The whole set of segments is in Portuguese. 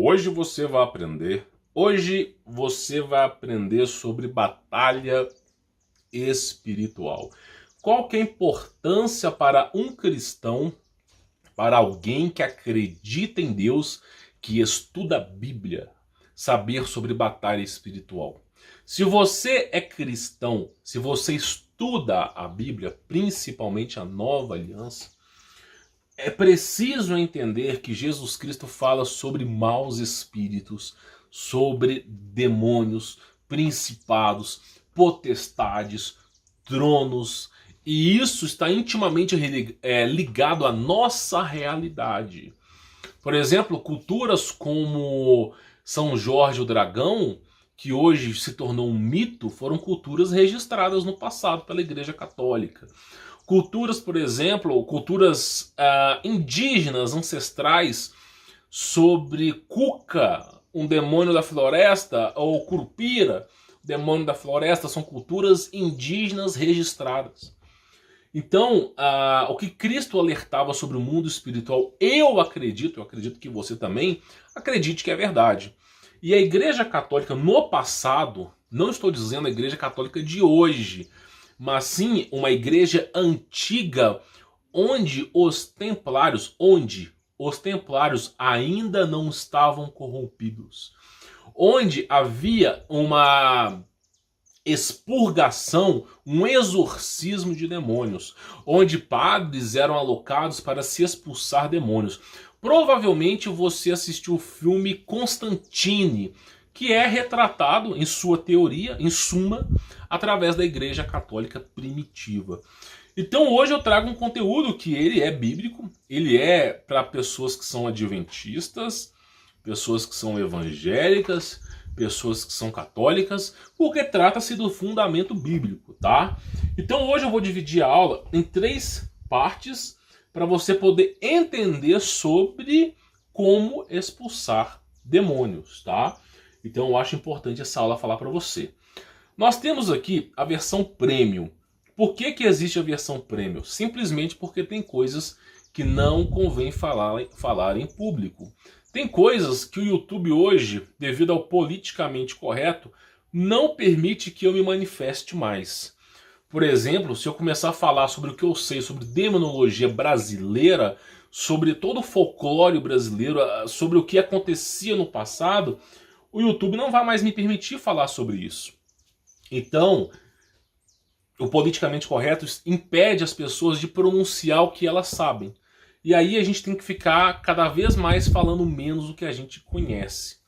Hoje você vai aprender. Hoje você vai aprender sobre batalha espiritual. Qual que é a importância para um cristão, para alguém que acredita em Deus, que estuda a Bíblia, saber sobre batalha espiritual? Se você é cristão, se você estuda a Bíblia, principalmente a Nova Aliança, é preciso entender que Jesus Cristo fala sobre maus espíritos, sobre demônios, principados, potestades, tronos, e isso está intimamente ligado à nossa realidade. Por exemplo, culturas como São Jorge o Dragão, que hoje se tornou um mito, foram culturas registradas no passado pela Igreja Católica. Culturas, por exemplo, culturas indígenas, ancestrais, sobre Cuca, um demônio da floresta, ou Curupira, demônio da floresta, são culturas indígenas registradas. Então, o que Cristo alertava sobre o mundo espiritual, eu acredito que você também acredite que é verdade. E a Igreja Católica no passado, não estou dizendo a Igreja Católica de hoje, mas sim uma igreja antiga onde os templários ainda não estavam corrompidos, onde havia uma expurgação, um exorcismo de demônios, onde padres eram alocados para se expulsar demônios. Provavelmente você assistiu o filme Constantine, que é retratado, em sua teoria, em suma, através da Igreja Católica primitiva. Então hoje eu trago um conteúdo que ele é bíblico, ele é para pessoas que são adventistas, pessoas que são evangélicas, pessoas que são católicas, porque trata-se do fundamento bíblico, tá? Então hoje eu vou dividir a aula em 3 partes para você poder entender sobre como expulsar demônios, tá? Então eu acho importante essa aula falar para você. Nós temos aqui a versão Premium. Por que existe a versão Premium? Simplesmente porque tem coisas que não convém falar em público. Tem coisas que o YouTube hoje, devido ao politicamente correto, não permite que eu me manifeste mais. Por exemplo, se eu começar a falar sobre o que eu sei sobre demonologia brasileira, sobre todo o folclore brasileiro, sobre o que acontecia no passado, o YouTube não vai mais me permitir falar sobre isso. Então, o politicamente correto impede as pessoas de pronunciar o que elas sabem. E aí a gente tem que ficar cada vez mais falando menos do que a gente conhece.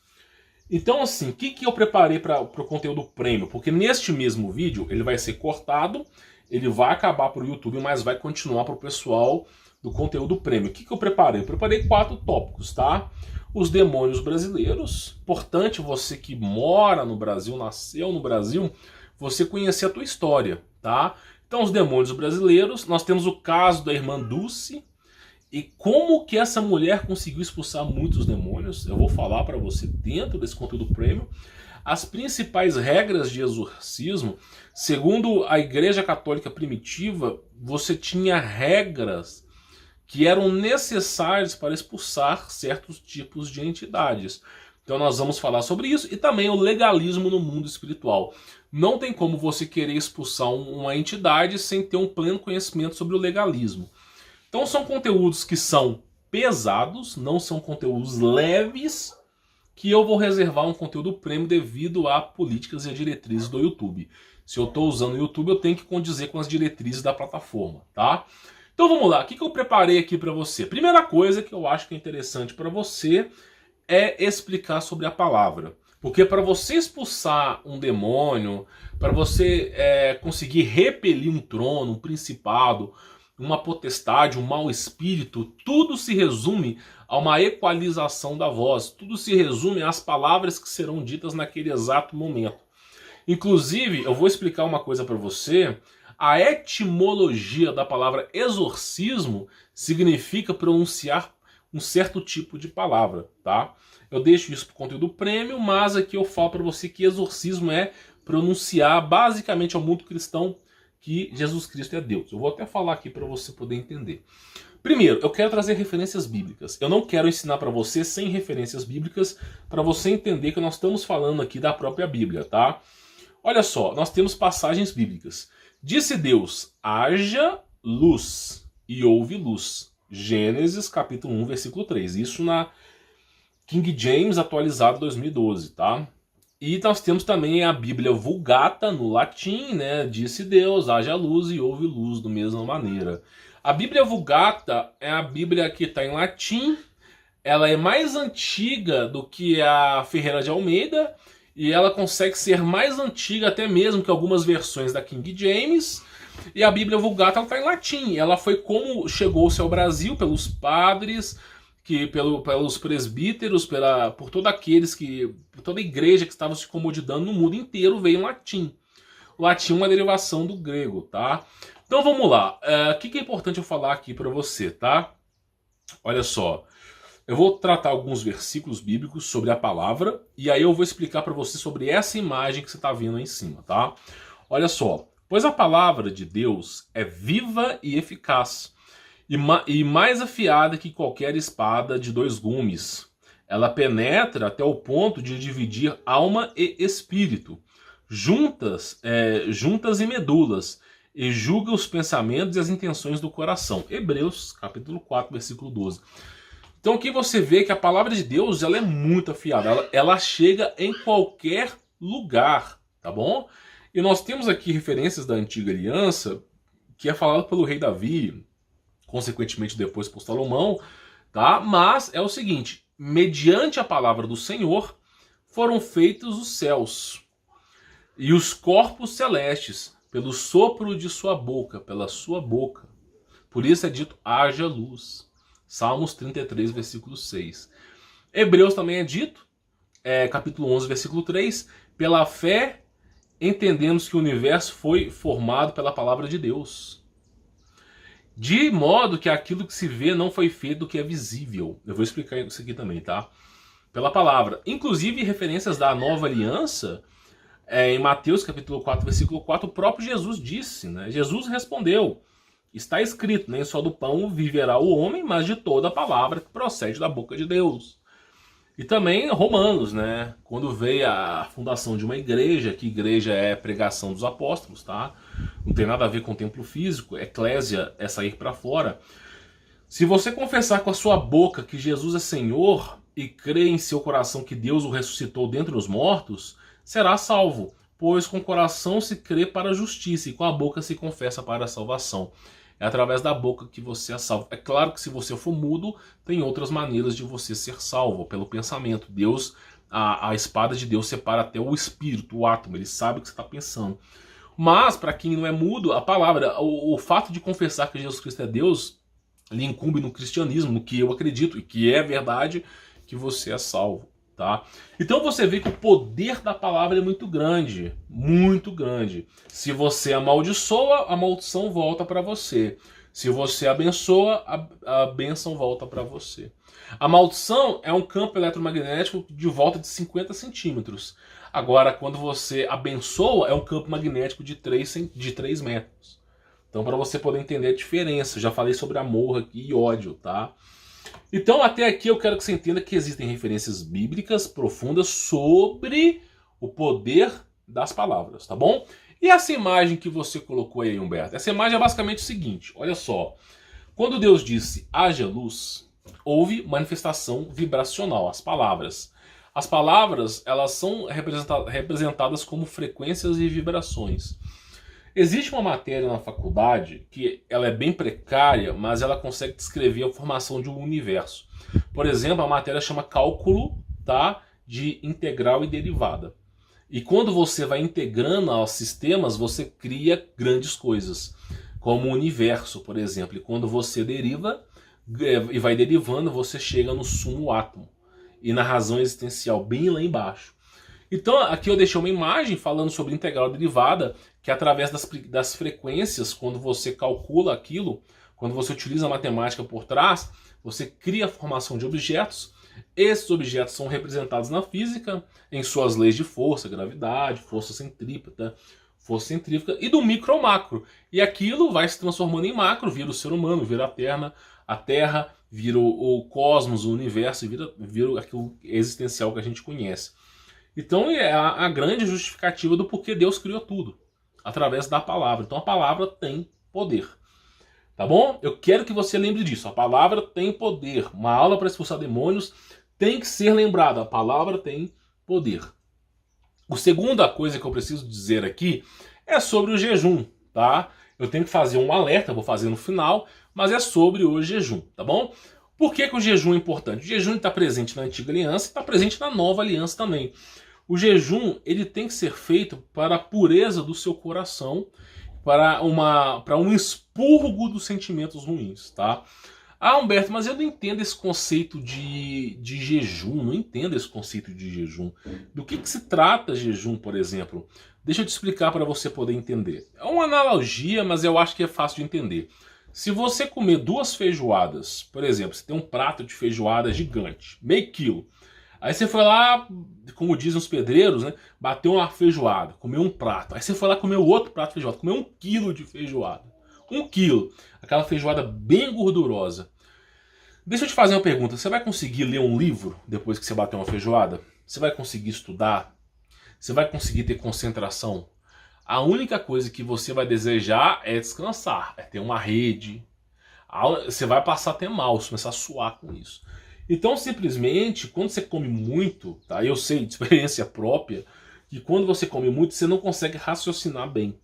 Então assim, o que eu preparei para o conteúdo premium? Porque neste mesmo vídeo ele vai ser cortado, ele vai acabar para o YouTube, mas vai continuar para o pessoal do conteúdo premium. O que eu preparei? Eu preparei 4 tópicos, tá? Os demônios brasileiros. Importante você que mora no Brasil, nasceu no Brasil, você conhecer a tua história, tá? Então os demônios brasileiros, nós temos o caso da irmã Dulce, e como que essa mulher conseguiu expulsar muitos demônios, eu vou falar para você dentro desse conteúdo premium. As principais regras de exorcismo, segundo a Igreja Católica primitiva, você tinha regras que eram necessárias para expulsar certos tipos de entidades. Então nós vamos falar sobre isso e também o legalismo no mundo espiritual. Não tem como você querer expulsar uma entidade sem ter um pleno conhecimento sobre o legalismo. Então são conteúdos que são pesados, não são conteúdos leves, que eu vou reservar um conteúdo premium devido a políticas e a diretrizes do YouTube. Se eu estou usando o YouTube, eu tenho que condizer com as diretrizes da plataforma, tá? Então vamos lá, o que eu preparei aqui para você? Primeira coisa que eu acho que é interessante para você é explicar sobre a palavra. Porque para você expulsar um demônio, para você conseguir repelir um trono, um principado, uma potestade, um mau espírito, tudo se resume a uma equalização da voz, tudo se resume às palavras que serão ditas naquele exato momento. Inclusive, eu vou explicar uma coisa para você, a etimologia da palavra exorcismo significa pronunciar um certo tipo de palavra, tá? Eu deixo isso para o conteúdo premium, mas aqui eu falo para você que exorcismo é pronunciar basicamente ao mundo cristão que Jesus Cristo é Deus. Eu vou até falar aqui para você poder entender. Primeiro, eu quero trazer referências bíblicas. Eu não quero ensinar para você sem referências bíblicas, para você entender que nós estamos falando aqui da própria Bíblia, tá? Olha só, nós temos passagens bíblicas. Disse Deus, haja luz, e houve luz. Gênesis capítulo 1, versículo 3. Isso na King James atualizado 2012, tá? E nós temos também a Bíblia Vulgata no latim, né? Disse Deus, haja luz e houve luz, da mesma maneira. A Bíblia Vulgata é a Bíblia que está em latim, ela é mais antiga do que a Ferreira de Almeida, e ela consegue ser mais antiga até mesmo que algumas versões da King James. E a Bíblia Vulgata está em latim, ela foi como chegou-se ao Brasil pelos padres, pelos presbíteros, por todos aqueles por toda a igreja que estava se comodidando no mundo inteiro, veio em latim. O latim é uma derivação do grego, tá? Então vamos lá. O que é importante eu falar aqui para você, tá? Olha só. Eu vou tratar alguns versículos bíblicos sobre a palavra e aí eu vou explicar para você sobre essa imagem que você está vendo aí em cima, tá? Olha só. Pois a palavra de Deus é viva e eficaz e mais afiada que qualquer espada de dois gumes. Ela penetra até o ponto de dividir alma e espírito, juntas e medulas, e julga os pensamentos e as intenções do coração. Hebreus, capítulo 4, versículo 12. Então aqui você vê que a palavra de Deus ela é muito afiada, ela chega em qualquer lugar, tá bom? E nós temos aqui referências da Antiga Aliança, que é falado pelo rei Davi, consequentemente depois por Salomão, tá? Mas é o seguinte, mediante a palavra do Senhor foram feitos os céus e os corpos celestes, pelo sopro de sua boca, pela sua boca. Por isso é dito, haja luz. Salmos 33, versículo 6. Hebreus também é dito, capítulo 11, versículo 3, pela fé entendemos que o universo foi formado pela palavra de Deus. De modo que aquilo que se vê não foi feito do que é visível. Eu vou explicar isso aqui também, tá? Pela palavra. Inclusive, referências da nova aliança, em Mateus capítulo 4, versículo 4, o próprio Jesus disse, né? Jesus respondeu, está escrito, nem só do pão viverá o homem, mas de toda a palavra que procede da boca de Deus. E também Romanos, né? Quando veio a fundação de uma igreja, que igreja é pregação dos apóstolos, tá? Não tem nada a ver com o templo físico, eclésia é sair para fora. Se você confessar com a sua boca que Jesus é Senhor e crer em seu coração que Deus o ressuscitou dentre os mortos, será salvo, pois com o coração se crê para a justiça e com a boca se confessa para a salvação. É através da boca que você é salvo. É claro que se você for mudo, tem outras maneiras de você ser salvo, pelo pensamento. Deus, a espada de Deus separa até o espírito, o átomo, ele sabe o que você está pensando. Mas, para quem não é mudo, a palavra, o fato de confessar que Jesus Cristo é Deus, lhe incumbe no cristianismo, no que eu acredito, e que é verdade, que você é salvo. Tá? Então você vê que o poder da palavra é muito grande, muito grande. Se você amaldiçoa, a maldição volta para você. Se você abençoa, a bênção volta para você. A maldição é um campo eletromagnético de volta de 50 centímetros. Agora, quando você abençoa, é um campo magnético de 3 metros. Então, para você poder entender a diferença, já falei sobre amor aqui e ódio, tá? Então, até aqui eu quero que você entenda que existem referências bíblicas profundas sobre o poder das palavras, tá bom? E essa imagem que você colocou aí, Humberto? Essa imagem é basicamente o seguinte, olha só. Quando Deus disse, haja luz, houve manifestação vibracional, as palavras. As palavras, elas são representadas como frequências e vibrações. Existe uma matéria na faculdade que ela é bem precária, mas ela consegue descrever a formação de um universo. Por exemplo, a matéria chama cálculo, tá, de integral e derivada. E quando você vai integrando aos sistemas, você cria grandes coisas, como o universo, por exemplo. E quando você deriva e vai derivando, você chega no sumo átomo e na razão existencial, bem lá embaixo. Então aqui eu deixei uma imagem falando sobre integral derivada, que é através das frequências, quando você calcula aquilo, quando você utiliza a matemática por trás, você cria a formação de objetos. Esses objetos são representados na física, em suas leis de força, gravidade, força centrípeta, força centrífuga, e do micro ao macro. E aquilo vai se transformando em macro, vira o ser humano, vira a Terra, vira o cosmos, o universo, vira aquilo existencial que a gente conhece. Então é a grande justificativa do porquê Deus criou tudo, através da palavra. Então a palavra tem poder. Tá bom? Eu quero que você lembre disso. A palavra tem poder. Uma aula para expulsar demônios tem que ser lembrada. A palavra tem poder. A segunda coisa que eu preciso dizer aqui é sobre o jejum, tá? Eu tenho que fazer um alerta, vou fazer no final, mas é sobre o jejum, tá bom? Por que o jejum é importante? O jejum está presente na antiga aliança e está presente na nova aliança também. O jejum ele tem que ser feito para a pureza do seu coração, para um expurgo dos sentimentos ruins, tá? Ah, Humberto, mas eu não entendo esse conceito de jejum, não entendo esse conceito de jejum. Do que se trata jejum, por exemplo? Deixa eu te explicar para você poder entender. É uma analogia, mas eu acho que é fácil de entender. Se você comer 2 feijoadas, por exemplo, você tem um prato de feijoada gigante, meio quilo. Aí você foi lá, como dizem os pedreiros, né? Bateu uma feijoada, comeu um prato. Aí você foi lá comer outro prato de feijoada, comeu 1 quilo de feijoada. 1 quilo. Aquela feijoada bem gordurosa. Deixa eu te fazer uma pergunta. Você vai conseguir ler um livro depois que você bater uma feijoada? Você vai conseguir estudar? Você vai conseguir ter concentração? A única coisa que você vai desejar é descansar, é ter uma rede. Você vai passar até mal, se começar a suar com isso. Então, simplesmente, quando você come muito, tá? Eu sei de experiência própria, que quando você come muito, você não consegue raciocinar bem.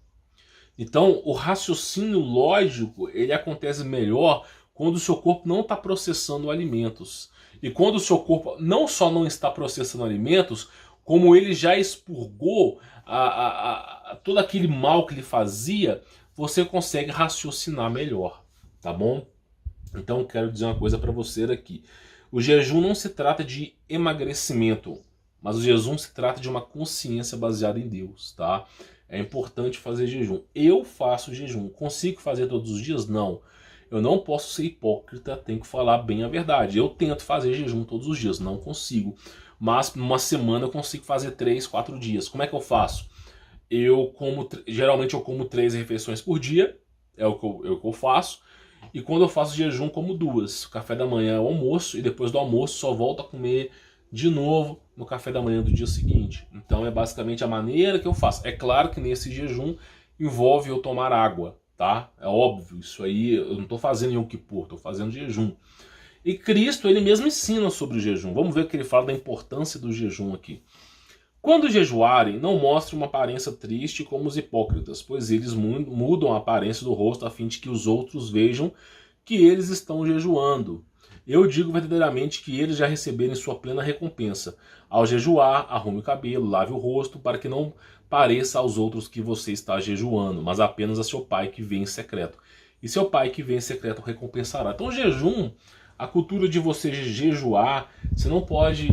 Então, o raciocínio lógico, ele acontece melhor quando o seu corpo não está processando alimentos. E quando o seu corpo não só não está processando alimentos, como ele já expurgou todo aquele mal que ele fazia, você consegue raciocinar melhor, tá bom? Então, quero dizer uma coisa para você aqui. O jejum não se trata de emagrecimento, mas o jejum se trata de uma consciência baseada em Deus, tá? É importante fazer jejum. Eu faço jejum. Consigo fazer todos os dias? Não. Eu não posso ser hipócrita, tenho que falar bem a verdade. Eu tento fazer jejum todos os dias, não consigo. Mas numa semana eu consigo fazer 3, 4 dias. Como é que eu faço? Geralmente eu como 3 refeições por dia, é o que eu faço. E quando eu faço jejum, como 2. O café da manhã é o almoço, e depois do almoço só volto a comer de novo no café da manhã do dia seguinte. Então é basicamente a maneira que eu faço. É claro que nesse jejum envolve eu tomar água, tá? É óbvio, isso aí eu não estou fazendo em Yom Kippur, estou fazendo jejum. E Cristo, ele mesmo ensina sobre o jejum. Vamos ver o que ele fala da importância do jejum aqui. Quando jejuarem, não mostrem uma aparência triste como os hipócritas, pois eles mudam a aparência do rosto a fim de que os outros vejam que eles estão jejuando. Eu digo verdadeiramente que eles já receberem sua plena recompensa. Ao jejuar, arrume o cabelo, lave o rosto, para que não pareça aos outros que você está jejuando, mas apenas a seu pai que vê em secreto. E seu pai que vê em secreto recompensará. Então, jejum, a cultura de você jejuar, você não pode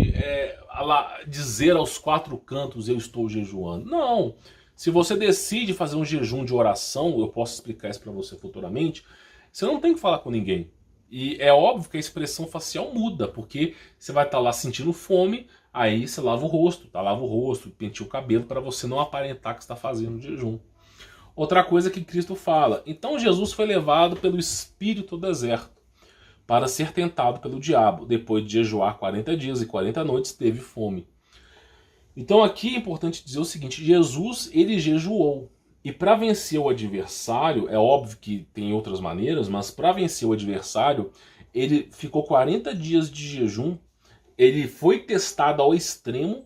dizer aos 4 cantos eu estou jejuando. Não. Se você decide fazer um jejum de oração, eu posso explicar isso para você futuramente, você não tem que falar com ninguém. E é óbvio que a expressão facial muda, porque você vai estar lá sentindo fome, aí você lava o rosto, penteia o cabelo para você não aparentar que está fazendo jejum. Outra coisa que Cristo fala, então Jesus foi levado pelo Espírito ao deserto para ser tentado pelo diabo. Depois de jejuar 40 dias e 40 noites, teve fome. Então aqui é importante dizer o seguinte, Jesus ele jejuou. E para vencer o adversário, é óbvio que tem outras maneiras, mas para vencer o adversário, ele ficou 40 dias de jejum, ele foi testado ao extremo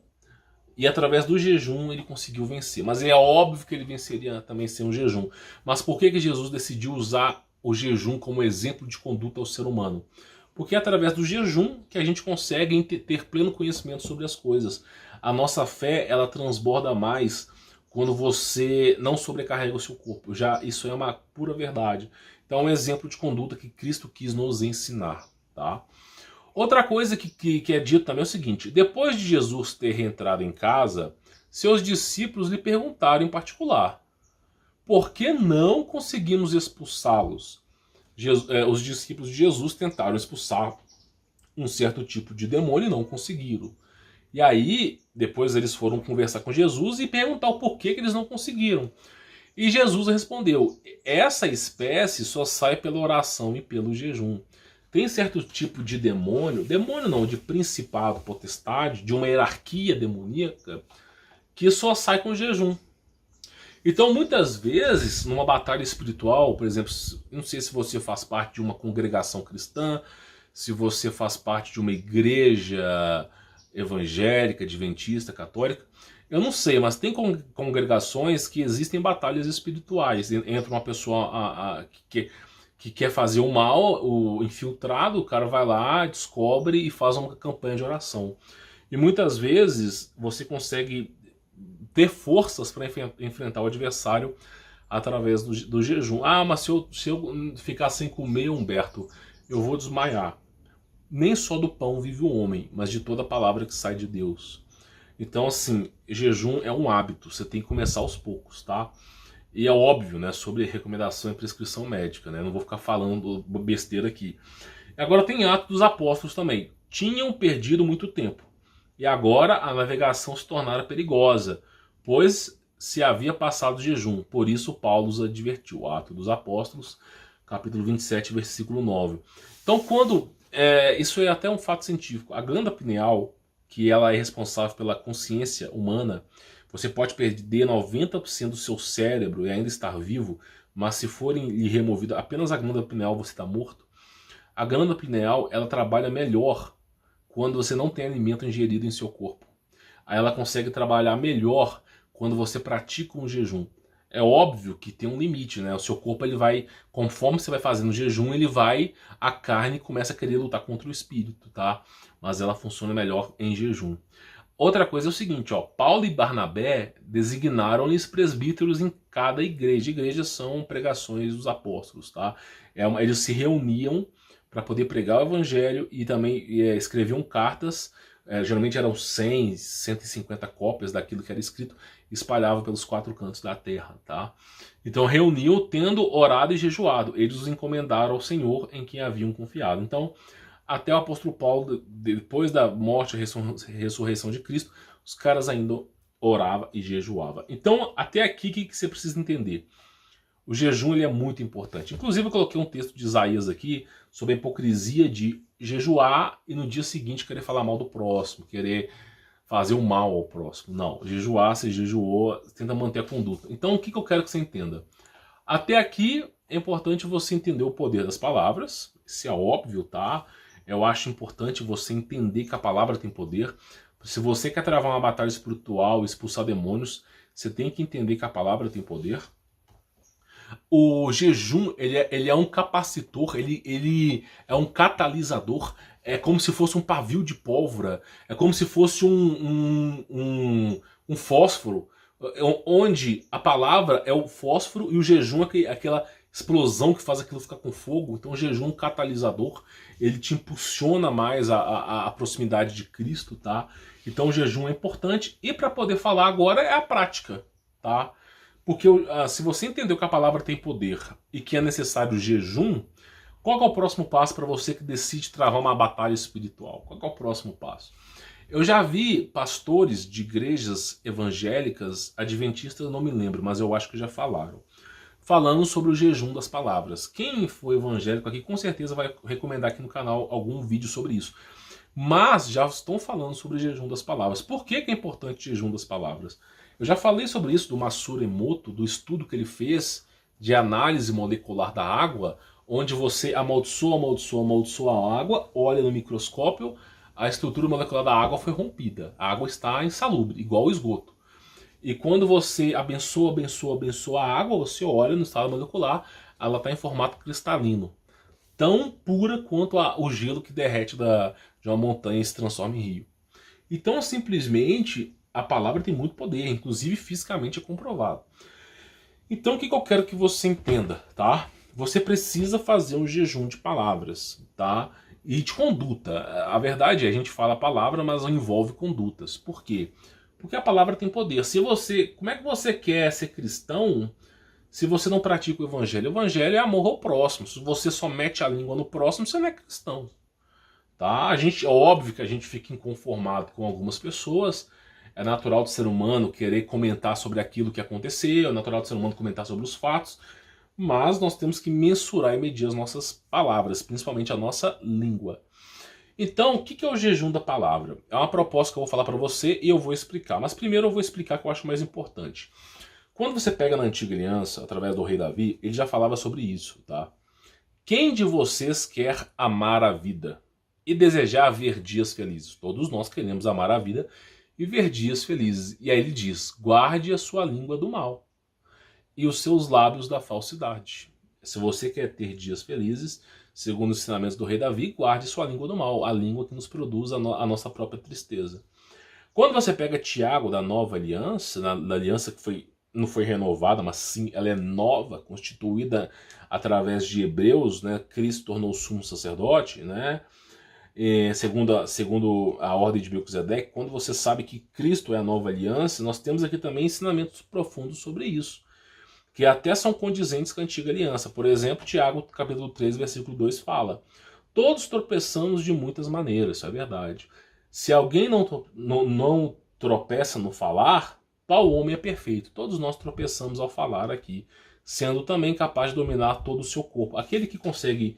e através do jejum ele conseguiu vencer. Mas é óbvio que ele venceria também sem um jejum. Mas por que Jesus decidiu usar o jejum como exemplo de conduta ao ser humano? Porque é através do jejum que a gente consegue ter pleno conhecimento sobre as coisas. A nossa fé, ela transborda mais quando você não sobrecarrega o seu corpo. Isso é uma pura verdade. Então é um exemplo de conduta que Cristo quis nos ensinar, tá? Outra coisa que é dito também é o seguinte, depois de Jesus ter reentrado em casa, seus discípulos lhe perguntaram em particular, por que não conseguimos expulsá-los? Os discípulos de Jesus tentaram expulsar um certo tipo de demônio e não conseguiram. E aí, depois eles foram conversar com Jesus e perguntar o porquê que eles não conseguiram. E Jesus respondeu: essa espécie só sai pela oração e pelo jejum. Tem certo tipo de demônio, demônio não, de principado, potestade, de uma hierarquia demoníaca, que só sai com jejum. Então, muitas vezes, numa batalha espiritual, por exemplo, não sei se você faz parte de uma congregação cristã, se você faz parte de uma igreja evangélica, adventista, católica, eu não sei, mas tem congregações que existem batalhas espirituais. Entra uma pessoa que quer fazer o mal, o infiltrado, o cara vai lá, descobre e faz uma campanha de oração. E muitas vezes você consegue ter forças para enfrentar o adversário através do jejum. Ah, mas se eu ficar sem comer, Humberto, eu vou desmaiar. Nem só do pão vive o homem, mas de toda a palavra que sai de Deus. Então, assim, jejum é um hábito, você tem que começar aos poucos, tá? E é óbvio, né, sobre recomendação e prescrição médica, né? Não vou ficar falando besteira aqui. Agora tem Atos dos Apóstolos também. Tinham perdido muito tempo. E agora a navegação se tornara perigosa, pois se havia passado o jejum. Por isso Paulo os advertiu. Atos dos Apóstolos, capítulo 27, versículo 9. Então, isso é até um fato científico. A glândula pineal, que ela é responsável pela consciência humana, você pode perder 90% do seu cérebro e ainda estar vivo, mas se forem lhe removido apenas a glândula pineal, você está morto. A glândula pineal, ela trabalha melhor quando você não tem alimento ingerido em seu corpo. Aí ela consegue trabalhar melhor quando você pratica um jejum. É óbvio que tem um limite, né? O seu corpo, ele vai, conforme você vai fazendo jejum, a carne começa a querer lutar contra o espírito, tá? Mas ela funciona melhor em jejum. Outra coisa é o seguinte, ó, Paulo e Barnabé designaram-lhes presbíteros em cada igreja. Igrejas são pregações dos apóstolos, tá? Eles se reuniam para poder pregar o evangelho e também escreviam cartas, geralmente eram 100, 150 cópias daquilo que era escrito, espalhava pelos 4 cantos da terra, tá? Então reuniam tendo orado e jejuado, eles os encomendaram ao Senhor em quem haviam confiado. Então, até o apóstolo Paulo, depois da morte e ressurreição de Cristo, os caras ainda oravam e jejuavam. Então, até aqui, o que você precisa entender? O jejum, ele é muito importante. Inclusive, eu coloquei um texto de Isaías aqui sobre a hipocrisia de jejuar e no dia seguinte querer falar mal do próximo, querer fazer o mal ao próximo. Não, jejuar, você jejuou, tenta manter a conduta. Então, o que eu quero que você entenda? Até aqui, é importante você entender o poder das palavras, isso é óbvio, tá? Eu acho importante você entender que a palavra tem poder. Se você quer travar uma batalha espiritual, expulsar demônios, você tem que entender que a palavra tem poder. O jejum, ele é um capacitor, ele é um catalisador, é como se fosse um pavio de pólvora, é como se fosse um fósforo, onde a palavra é o fósforo e o jejum é aquela explosão que faz aquilo ficar com fogo. Então o jejum é um catalisador, ele te impulsiona mais a proximidade de Cristo, tá? Então o jejum é importante, e para poder falar agora é a prática, tá? Porque se você entendeu que a palavra tem poder e que é necessário jejum, qual é o próximo passo para você que decide travar uma batalha espiritual? Qual é o próximo passo? Eu já vi pastores de igrejas evangélicas, adventistas, não me lembro, mas eu acho que já falaram, falando sobre o jejum das palavras. Quem for evangélico aqui, com certeza vai recomendar aqui no canal algum vídeo sobre isso. Mas já estão falando sobre o jejum das palavras. Por que é importante o jejum das palavras? Eu já falei sobre isso do Masaru Emoto, do estudo que ele fez de análise molecular da água, onde você amaldiçoa a água, olha no microscópio, a estrutura molecular da água foi rompida. A água está insalubre, igual o esgoto. E quando você abençoa a água, você olha no estado molecular, ela está em formato cristalino. Tão pura quanto o gelo que derrete de uma montanha e se transforma em rio. Então, simplesmente, a palavra tem muito poder, inclusive fisicamente é comprovado. Então, o que eu quero que você entenda, tá? Você precisa fazer um jejum de palavras, tá? E de conduta. A verdade é, a gente fala a palavra, mas envolve condutas. Por quê? Porque a palavra tem poder. Como é que você quer ser cristão se você não pratica o evangelho? O evangelho é amor ao próximo. Se você só mete a língua no próximo, você não é cristão. tá? É óbvio que a gente fica inconformado com algumas pessoas, é natural do ser humano querer comentar sobre aquilo que aconteceu, é natural do ser humano comentar sobre os fatos, mas nós temos que mensurar e medir as nossas palavras, principalmente a nossa língua. Então, o que é o jejum da palavra? É uma proposta que eu vou falar para você e eu vou explicar. Mas primeiro eu vou explicar o que eu acho mais importante. Quando você pega na Antiga Aliança, através do rei Davi, ele já falava sobre isso, tá? Quem de vocês quer amar a vida e desejar ver dias felizes? Todos nós queremos amar a vida e ver dias felizes. E aí ele diz, guarde a sua língua do mal e os seus lábios da falsidade. Se você quer ter dias felizes, segundo os ensinamentos do rei Davi, guarde sua língua do mal, a língua que nos produz a nossa própria tristeza. Quando você pega Tiago da Nova Aliança, na aliança que não foi renovada, mas sim ela é nova, constituída através de Hebreus, né? Cristo tornou sumo sacerdote, né? Segundo a ordem de Melquisedeque, quando você sabe que Cristo é a nova aliança, nós temos aqui também ensinamentos profundos sobre isso, que até são condizentes com a antiga aliança. Por exemplo, Tiago, capítulo 3, versículo 2 fala: todos tropeçamos de muitas maneiras, isso é verdade. Se alguém não tropeça no falar, tal homem é perfeito. Todos nós tropeçamos ao falar aqui, sendo também capaz de dominar todo o seu corpo. Aquele que consegue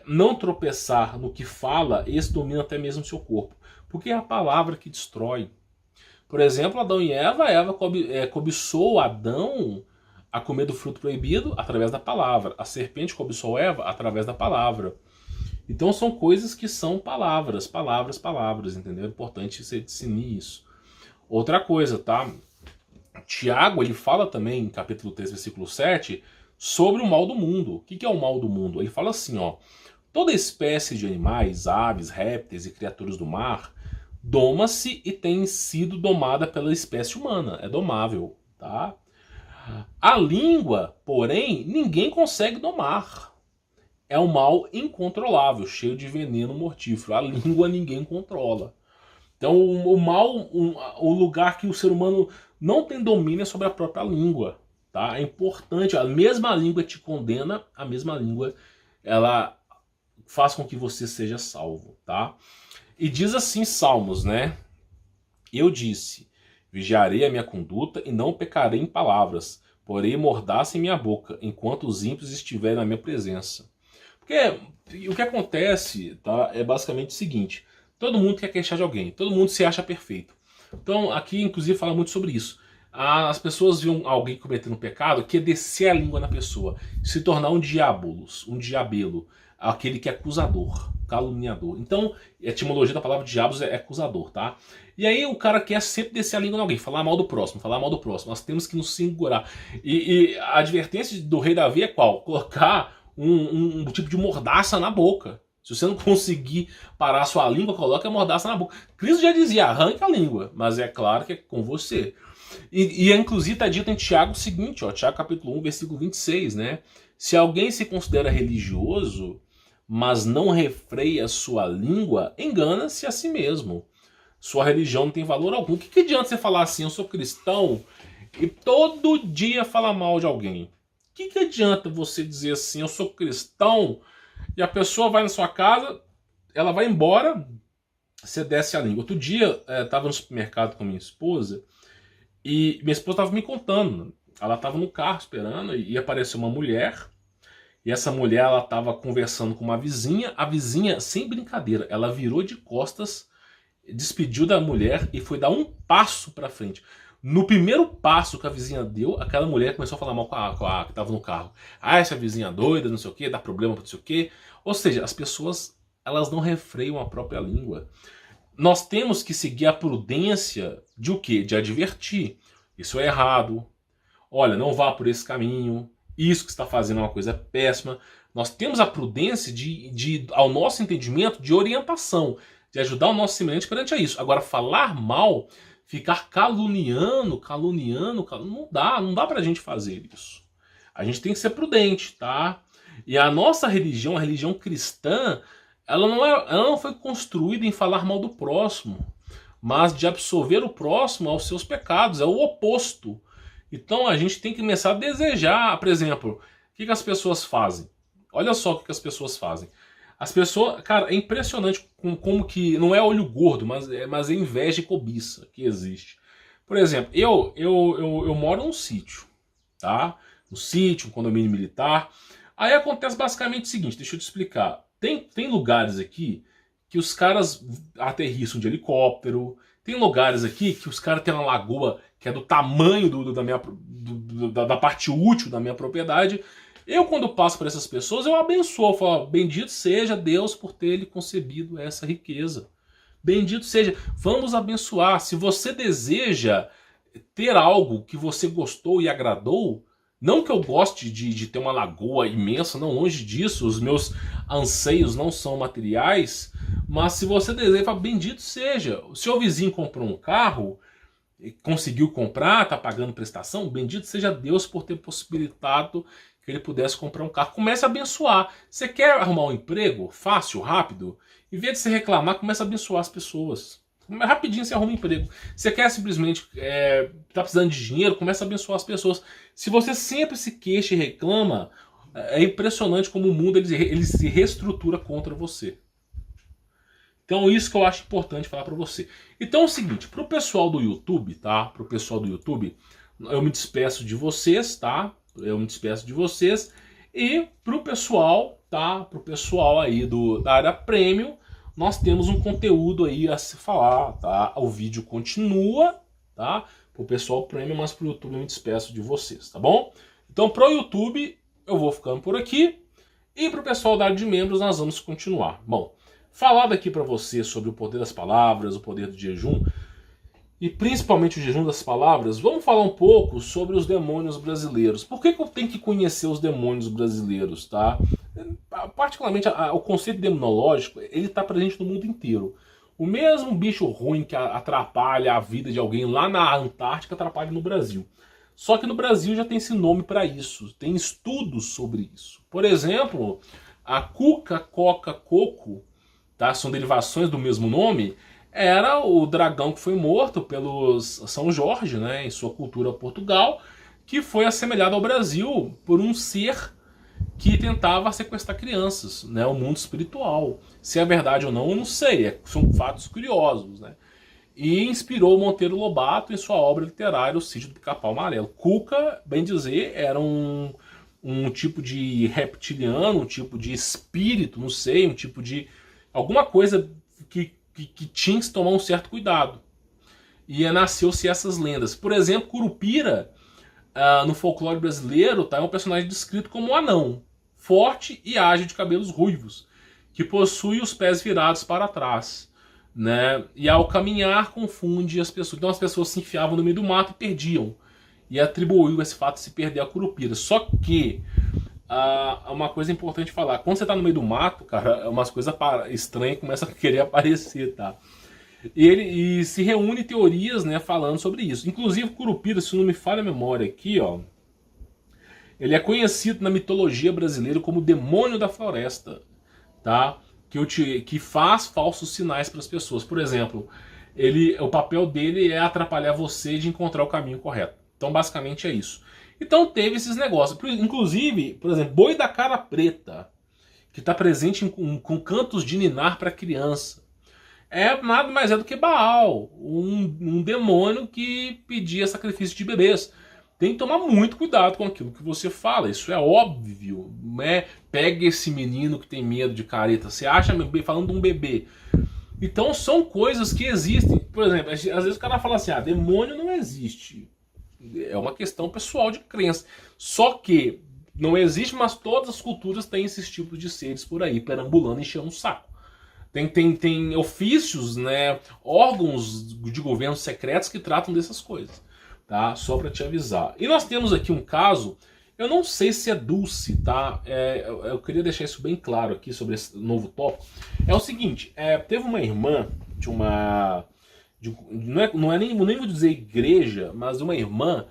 não tropeçar no que fala, esse domina até mesmo o seu corpo. Porque é a palavra que destrói. Por exemplo, Adão e Eva cobiçou Adão a comer do fruto proibido através da palavra. A serpente cobiçou Eva através da palavra. Então são coisas que são palavras, entendeu? É importante você discernir isso. Outra coisa, tá? Tiago, ele fala também, em capítulo 3, versículo 7, sobre o mal do mundo. O que é o mal do mundo? Ele fala assim, ó: toda espécie de animais, aves, répteis e criaturas do mar doma-se e tem sido domada pela espécie humana. É domável, tá? A língua, porém, ninguém consegue domar. É um mal incontrolável, cheio de veneno mortífero. A língua ninguém controla. Então o mal, o lugar que o ser humano não tem domínio é sobre a própria língua. Tá? É importante, a mesma língua te condena, a mesma língua ela faz com que você seja salvo. Tá? E diz assim Salmos, né? Eu disse, vigiarei a minha conduta e não pecarei em palavras, porém mordaça em minha boca, enquanto os ímpios estiverem na minha presença. Porque o que acontece, tá, é basicamente o seguinte: todo mundo quer queixar de alguém, todo mundo se acha perfeito. Então aqui inclusive fala muito sobre isso. As pessoas viam alguém cometendo um pecado, quer descer a língua na pessoa, se tornar um diabolos, um diabelo, aquele que é acusador, caluniador. Então, a etimologia da palavra diabos é acusador, tá? E aí o cara quer sempre descer a língua em alguém, falar mal do próximo, falar mal do próximo. Nós temos que nos segurar. E a advertência do rei Davi é qual? Colocar um tipo de mordaça na boca. Se você não conseguir parar a sua língua, coloque a mordaça na boca. Cristo já dizia, arranque a língua, mas é claro que é com você. E inclusive está dito em Tiago o seguinte, ó, Tiago capítulo 1, versículo 26, né? Se alguém se considera religioso, mas não refreia sua língua, engana-se a si mesmo. Sua religião não tem valor algum. O que adianta você falar assim, eu sou cristão, e todo dia falar mal de alguém? O que adianta você dizer assim, eu sou cristão, e a pessoa vai na sua casa, ela vai embora, você desce a língua. Outro dia, estava no supermercado com minha esposa, e minha esposa estava me contando. Ela estava no carro esperando, e apareceu uma mulher, e essa mulher ela estava conversando com uma vizinha. A vizinha, sem brincadeira, ela virou de costas, despediu da mulher e foi dar um passo para frente. No primeiro passo que a vizinha deu, aquela mulher começou a falar mal com a que estava no carro. Ah, essa vizinha doida, não sei o que, dá problema, não sei o que. Ou seja, as pessoas elas não refreiam a própria língua. Nós temos que seguir a prudência de o quê? De advertir. Isso é errado. Olha, não vá por esse caminho. Isso que você está fazendo é uma coisa péssima. Nós temos a prudência ao nosso entendimento, de orientação, de ajudar o nosso semelhante perante a isso. Agora, falar mal, ficar caluniando, não dá pra gente fazer isso. A gente tem que ser prudente, tá? E a nossa religião, a religião cristã, ela não foi construída em falar mal do próximo, mas de absolver o próximo aos seus pecados, é o oposto. Então a gente tem que começar a desejar, por exemplo, o que as pessoas fazem? Olha só o que as pessoas fazem. As pessoas, cara, é impressionante como que não é olho gordo, mas é inveja e cobiça que existe. Por exemplo, eu moro num sítio, tá? Um sítio, um condomínio militar. Aí acontece basicamente o seguinte, deixa eu te explicar. Tem lugares aqui que os caras aterrissam de helicóptero. Tem lugares aqui que os caras têm uma lagoa que é do tamanho da parte útil da minha propriedade. Eu, quando passo por essas pessoas, eu abençoo. Eu falo, bendito seja Deus por ter lhe concebido essa riqueza. Bendito seja. Vamos abençoar. Se você deseja ter algo que você gostou e agradou, não que eu goste de ter uma lagoa imensa, não, longe disso, os meus anseios não são materiais, mas se você deseja, bendito seja. O seu vizinho comprou um carro, conseguiu comprar, está pagando prestação, bendito seja Deus por ter possibilitado que ele pudesse comprar um carro. Comece a abençoar. Você quer arrumar um emprego fácil, rápido? Em vez de você reclamar, comece a abençoar as pessoas. Rapidinho você arruma um emprego. Você quer simplesmente tá precisando de dinheiro, começa a abençoar as pessoas. Se você sempre se queixa e reclama, é impressionante como o mundo ele se reestrutura contra você. Então isso que eu acho importante falar para você. Então é o seguinte, pro pessoal do YouTube, tá? Pro pessoal do YouTube, eu me despeço de vocês, tá? Eu me despeço de vocês. E pro pessoal, tá? Pro pessoal aí da área Premium, nós temos um conteúdo aí a se falar, tá? O vídeo continua, tá? Pro pessoal Premium, mas pro YouTube eu me despeço de vocês, tá bom? Então pro YouTube eu vou ficando por aqui. E pro pessoal da área de membros nós vamos continuar. Bom, falado aqui para você sobre o poder das palavras, o poder do jejum, e principalmente o jejum das palavras, vamos falar um pouco sobre os demônios brasileiros. Por que eu tenho que conhecer os demônios brasileiros, tá? Particularmente, o conceito demonológico, ele está presente no mundo inteiro. O mesmo bicho ruim que atrapalha a vida de alguém lá na Antártica atrapalha no Brasil. Só que no Brasil já tem esse nome para isso, tem estudos sobre isso. Por exemplo, a cuca, coca, coco, tá? São derivações do mesmo nome. Era o dragão que foi morto pelos São Jorge, né, em sua cultura Portugal, que foi assemelhado ao Brasil por um ser que tentava sequestrar crianças, né, o mundo espiritual. Se é verdade ou não, eu não sei, são fatos curiosos, né? E inspirou Monteiro Lobato em sua obra literária O Sítio do Pica-Pau Amarelo. Cuca, bem dizer, era um tipo de reptiliano, um tipo de espírito, não sei, um tipo de alguma coisa que tinha que se tomar um certo cuidado. E nasceu-se essas lendas. Por exemplo, Curupira, no folclore brasileiro, tá, é um personagem descrito como um anão, forte e ágil de cabelos ruivos, que possui os pés virados para trás, né? E ao caminhar confunde as pessoas. Então as pessoas se enfiavam no meio do mato e perdiam. E atribuiu esse fato de se perder a Curupira. Só que uma coisa importante falar, quando você tá no meio do mato, cara, umas coisas estranhas começam a querer aparecer, tá? E se reúne teorias, né, falando sobre isso. Inclusive Curupira, se não me falha a memória aqui, ó, ele é conhecido na mitologia brasileira como o demônio da floresta, tá? Que faz falsos sinais para as pessoas. Por exemplo, o papel dele é atrapalhar você de encontrar o caminho correto. Então basicamente é isso. Então teve esses negócios. Inclusive, por exemplo, Boi da Cara Preta, que está presente com cantos de ninar para criança. Nada mais do que Baal, um demônio que pedia sacrifício de bebês. Tem que tomar muito cuidado com aquilo que você fala, isso é óbvio, né? Pega esse menino que tem medo de careta, você acha falando de um bebê. Então são coisas que existem. Por exemplo, às vezes o cara fala assim, demônio não existe. É uma questão pessoal de crença. Só que não existe, mas todas as culturas têm esses tipos de seres por aí, perambulando e enchendo o saco. Tem ofícios, né, órgãos de governo secretos que tratam dessas coisas, tá? Só para te avisar. E nós temos aqui um caso, eu não sei se é Dulce, tá? Eu queria deixar isso bem claro aqui sobre esse novo tópico. É o seguinte, teve uma irmã de uma... nem vou dizer igreja, mas uma irmã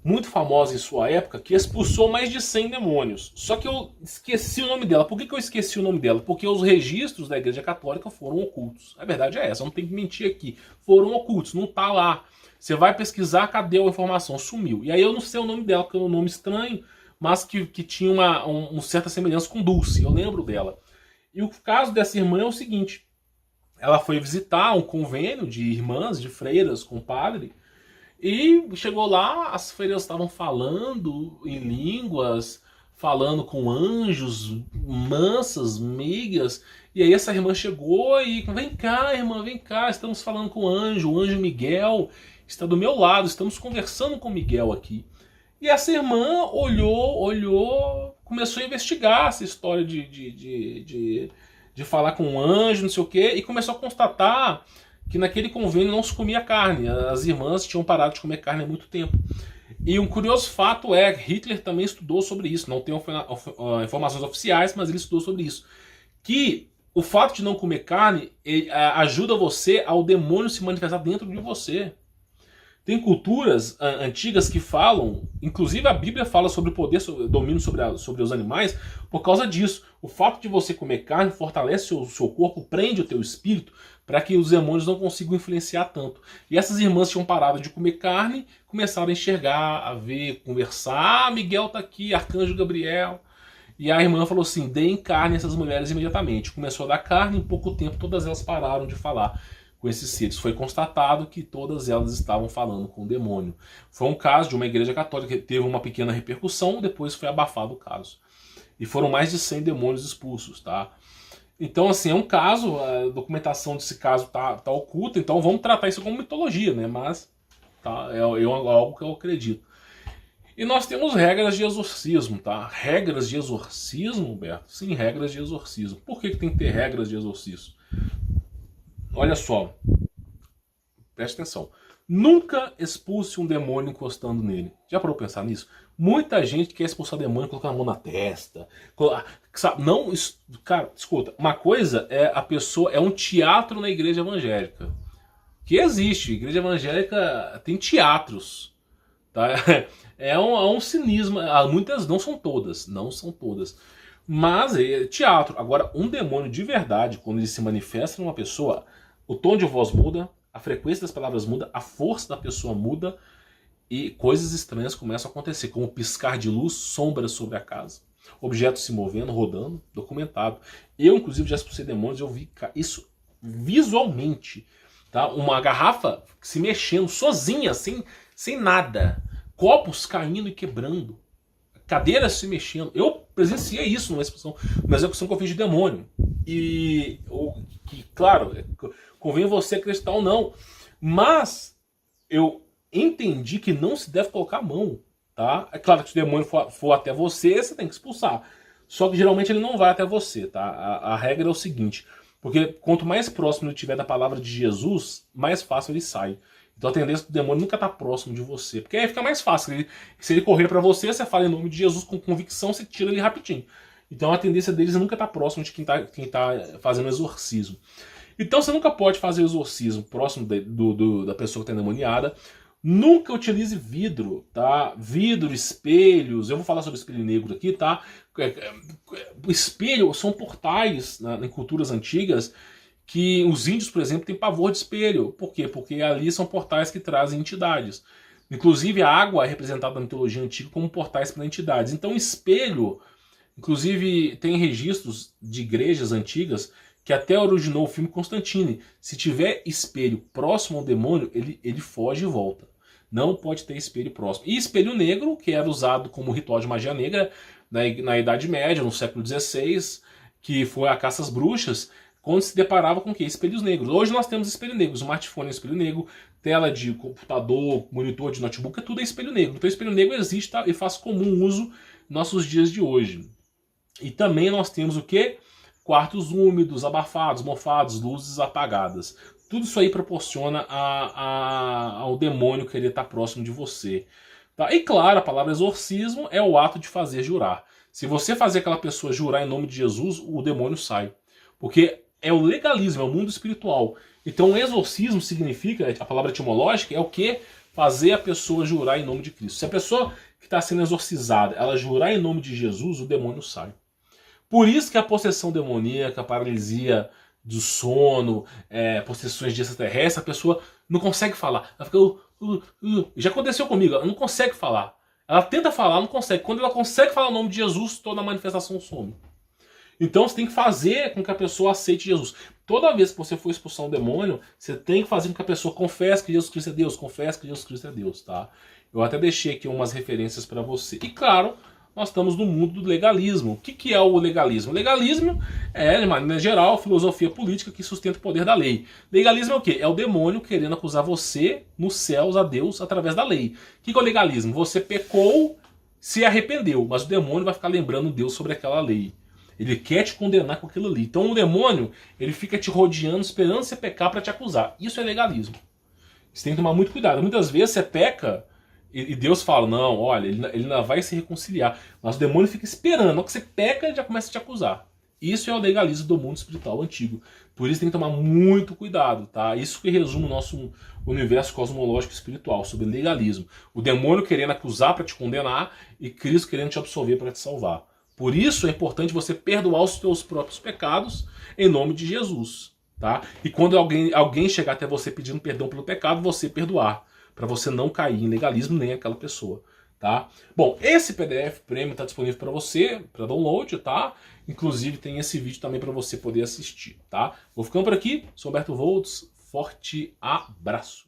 muito famosa em sua época, que expulsou mais de 100 demônios. Só que eu esqueci o nome dela. Por que eu esqueci o nome dela? Porque os registros da Igreja Católica foram ocultos. A verdade é essa, não tem que mentir aqui. Foram ocultos, não tá lá. Você vai pesquisar, cadê a informação? Sumiu. E aí eu não sei o nome dela, porque é um nome estranho, mas que tinha uma certa semelhança com Dulce. Eu lembro dela. E o caso dessa irmã é o seguinte: ela foi visitar um convênio de irmãs, de freiras com padre, e chegou lá, as freiras estavam falando em línguas, falando com anjos, mansas, meigas, e aí essa irmã chegou e: vem cá, irmã, vem cá, estamos falando com o anjo Miguel está do meu lado, estamos conversando com Miguel aqui. E essa irmã olhou, começou a investigar essa história de falar com um anjo, não sei o quê, e começou a constatar que naquele convênio não se comia carne. As irmãs tinham parado de comer carne há muito tempo. E um curioso fato é que Hitler também estudou sobre isso. Não tem informações oficiais, mas ele estudou sobre isso. Que o fato de não comer carne ajuda você ao demônio se manifestar dentro de você. Tem culturas antigas que falam, inclusive a Bíblia fala sobre o poder, sobre domínio sobre os animais, por causa disso. O fato de você comer carne fortalece o seu corpo, prende o teu espírito, para que os demônios não consigam influenciar tanto. E essas irmãs tinham parado de comer carne, começaram a enxergar, a ver, conversar. Miguel tá aqui, arcanjo Gabriel. E a irmã falou assim: deem carne a essas mulheres imediatamente. Começou a dar carne, em pouco tempo todas elas pararam de falar com esses seres. Foi constatado que todas elas estavam falando com o demônio. Foi um caso de uma igreja católica que teve uma pequena repercussão, depois foi abafado o caso. E foram mais de 100 demônios expulsos, tá? Então, assim, é um caso, a documentação desse caso tá oculta, então vamos tratar isso como mitologia, né? Mas tá, é algo que eu acredito. E nós temos regras de exorcismo, tá? Regras de exorcismo, Humberto? Sim, regras de exorcismo. Por que tem que ter regras de exorcismo? Olha só, preste atenção. Nunca expulse um demônio encostando nele. Já parou pra pensar nisso? Muita gente quer expulsar demônio colocando a mão na testa. Não, cara, escuta. Uma coisa é a pessoa, é um teatro na igreja evangélica. Que existe. A igreja evangélica tem teatros. Tá? É um cinismo. Muitas, não são todas. Não são todas. Mas é teatro. Agora, um demônio de verdade, quando ele se manifesta numa pessoa, o tom de voz muda, a frequência das palavras muda, a força da pessoa muda e coisas estranhas começam a acontecer, como piscar de luz, sombras sobre a casa, objetos se movendo, rodando, documentado. Eu, inclusive, já expulsei demônios, eu vi isso visualmente. Tá? Uma garrafa se mexendo sozinha, sem nada. Copos caindo e quebrando. Cadeiras se mexendo. Eu presenciei isso numa execução que eu fiz de demônio. E, claro, convém você acreditar ou não. Mas eu entendi que não se deve colocar a mão. Tá? É claro que se o demônio for até você, você tem que expulsar. Só que geralmente ele não vai até você. Tá? A regra é o seguinte. Porque quanto mais próximo ele estiver da palavra de Jesus, mais fácil ele sai. Então a tendência do demônio nunca tá próximo de você. Porque aí fica mais fácil. Se ele correr para você, você fala em nome de Jesus com convicção, você tira ele rapidinho. Então a tendência deles é nunca tá próximo de quem tá fazendo exorcismo. Então você nunca pode fazer exorcismo próximo da pessoa que está endemoniada. Nunca utilize vidro, tá? Vidro, espelhos. Eu vou falar sobre espelho negro aqui, tá? O espelho são portais, né, em culturas antigas, que os índios, por exemplo, têm pavor de espelho. Por quê? Porque ali são portais que trazem entidades. Inclusive a água é representada na mitologia antiga como portais para entidades. Então espelho, inclusive tem registros de igrejas antigas que até originou o filme Constantine. Se tiver espelho próximo ao demônio, ele foge e volta. Não pode ter espelho próximo. E espelho negro, que era usado como ritual de magia negra na Idade Média, no século XVI, que foi a caça às bruxas, quando se deparava com o quê? Espelhos negros. Hoje nós temos espelho negro, smartphone é espelho negro, tela de computador, monitor de notebook, tudo é espelho negro. Então espelho negro existe, tá? E faz comum uso nos nossos dias de hoje. E também nós temos o quê? Quartos úmidos, abafados, mofados, luzes apagadas. Tudo isso aí proporciona ao demônio querer estar próximo de você. Tá? E claro, a palavra exorcismo é o ato de fazer jurar. Se você fazer aquela pessoa jurar em nome de Jesus, o demônio sai. Porque é o legalismo, é o mundo espiritual. Então o exorcismo significa, a palavra etimológica é o que? Fazer a pessoa jurar em nome de Cristo. Se a pessoa que está sendo exorcizada, ela jurar em nome de Jesus, o demônio sai. Por isso que a possessão demoníaca, a paralisia do sono, possessões de extraterrestre, a pessoa não consegue falar. Ela fica... Já aconteceu comigo, ela não consegue falar. Ela tenta falar, não consegue. Quando ela consegue falar o nome de Jesus, toda a manifestação some. Então você tem que fazer com que a pessoa aceite Jesus. Toda vez que você for expulsar um demônio, você tem que fazer com que a pessoa confesse que Jesus Cristo é Deus, confesse que Jesus Cristo é Deus, tá? Eu até deixei aqui umas referências para você. E claro, nós estamos no mundo do legalismo. O que é o legalismo? O legalismo é, de maneira geral, filosofia política que sustenta o poder da lei. Legalismo é o quê? É o demônio querendo acusar você nos céus a Deus através da lei. O que é o legalismo? Você pecou, se arrependeu, mas o demônio vai ficar lembrando Deus sobre aquela lei. Ele quer te condenar com aquilo ali. Então o demônio, ele fica te rodeando, esperando você pecar para te acusar. Isso é legalismo. Você tem que tomar muito cuidado. Muitas vezes você peca e Deus fala, não, olha, ele ainda vai se reconciliar. Mas o demônio fica esperando. Na hora que você peca, ele já começa a te acusar. Isso é o legalismo do mundo espiritual antigo. Por isso tem que tomar muito cuidado, tá? Isso que resume o nosso universo cosmológico espiritual, sobre legalismo. O demônio querendo acusar para te condenar e Cristo querendo te absolver para te salvar. Por isso é importante você perdoar os seus próprios pecados em nome de Jesus, tá? E quando alguém chegar até você pedindo perdão pelo pecado, você perdoar, para você não cair em legalismo nem aquela pessoa, tá? Bom, esse PDF Premium está disponível para você, para download, tá? Inclusive tem esse vídeo também para você poder assistir, tá? Vou ficando por aqui, sou Humberto Voltz, forte abraço.